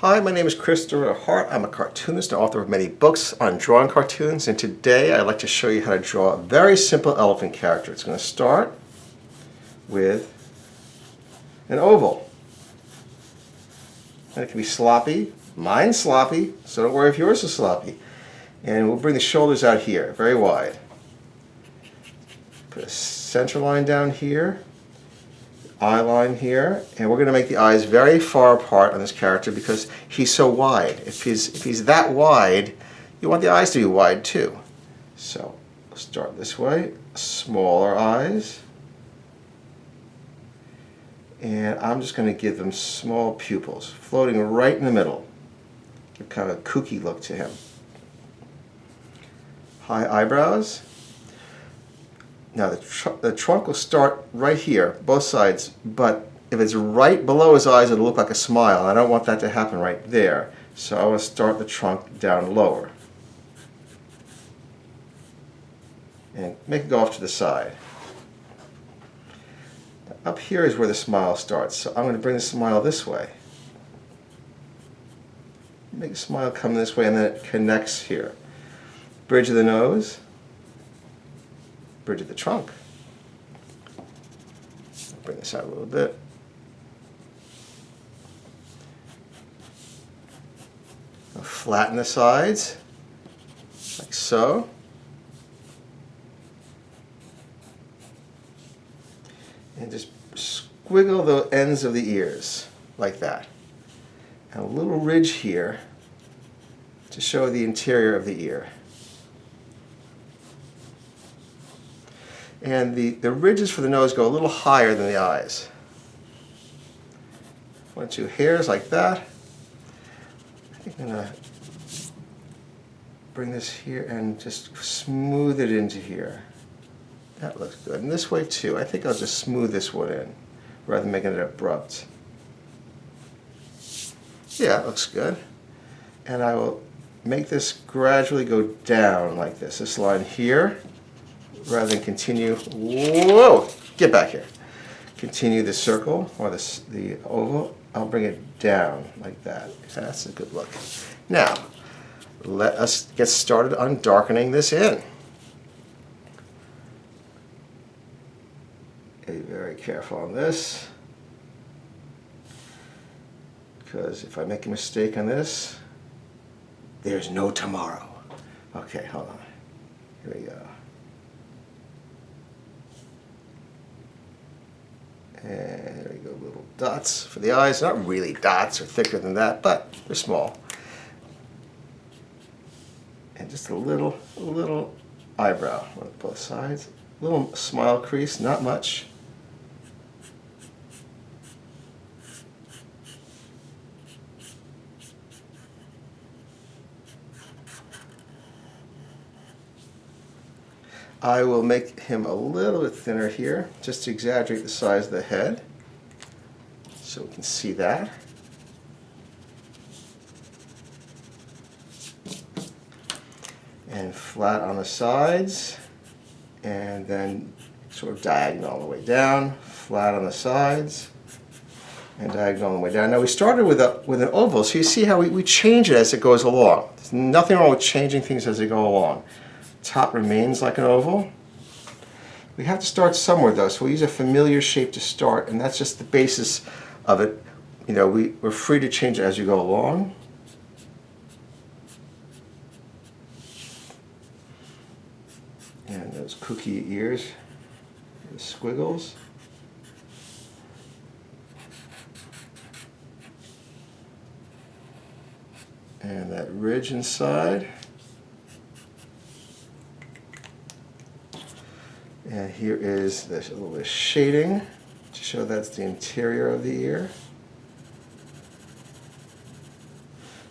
Hi, my name is Christopher Hart. I'm a cartoonist and author of many books on drawing cartoons, and today I'd like to show you how to draw a very simple elephant character. It's going to start with an oval. And it can be sloppy. Mine's sloppy, so don't worry if yours is sloppy. And we'll bring the shoulders out here, very wide. Put a center line down here. Eye line here, and we're going to make the eyes very far apart on this character because he's so wide. If he's that wide, you want the eyes to be wide too. So we'll start this way, smaller eyes, and I'm just going to give them small pupils, floating right in the middle. Give kind of a kooky look to him. High eyebrows. Now the trunk will start right here, both sides, but if it's right below his eyes it'll look like a smile, and I don't want that to happen right there. So I want to start the trunk down lower. And make it go off to the side. Up here is where the smile starts, so I'm going to bring the smile this way. Make the smile come this way and then it connects here. Bridge of the nose. Bridge of the trunk. Bring this out a little bit. I'll flatten the sides, like so. And just squiggle the ends of the ears, like that. And a little ridge here to show the interior of the ear. And the ridges for the nose go a little higher than the eyes. 1 or 2 hairs like that. I think I'm going to bring this here and just smooth it into here. That looks good. And this way too. I think I'll just smooth this one in rather than making it abrupt. Yeah, it looks good. And I will make this gradually go down like this. This line here. Rather than continue, whoa, get back here. Continue the circle or the oval, I'll bring it down like that. That's a good look. Now, let us get started on darkening this in. Be very careful on this, because if I make a mistake on this, there's no tomorrow. Okay, hold on. Here we go. And there we go, little dots for the eyes. Not really dots, or thicker than that, but they're small. And just a little eyebrow on both sides. A little smile crease, not much. I will make him a little bit thinner here, just to exaggerate the size of the head, so we can see that. And flat on the sides, and then sort of diagonal all the way down, flat on the sides, and diagonal all the way down. Now we started with an oval, so you see how we change it as it goes along. There's nothing wrong with changing things as they go along. Top remains like an oval. We have to start somewhere though, so we'll use a familiar shape to start, and that's just the basis of it. You know, we're free to change it as you go along. And those kooky ears, the squiggles. And that ridge inside. And here is this little bit of shading to show that's the interior of the ear.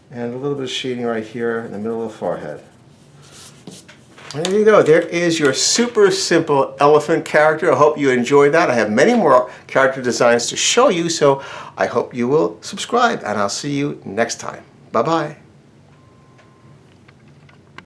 And a little bit of shading right here in the middle of the forehead. And there you go. There is your super simple elephant character. I hope you enjoyed that. I have many more character designs to show you, so I hope you will subscribe, and I'll see you next time. Bye-bye.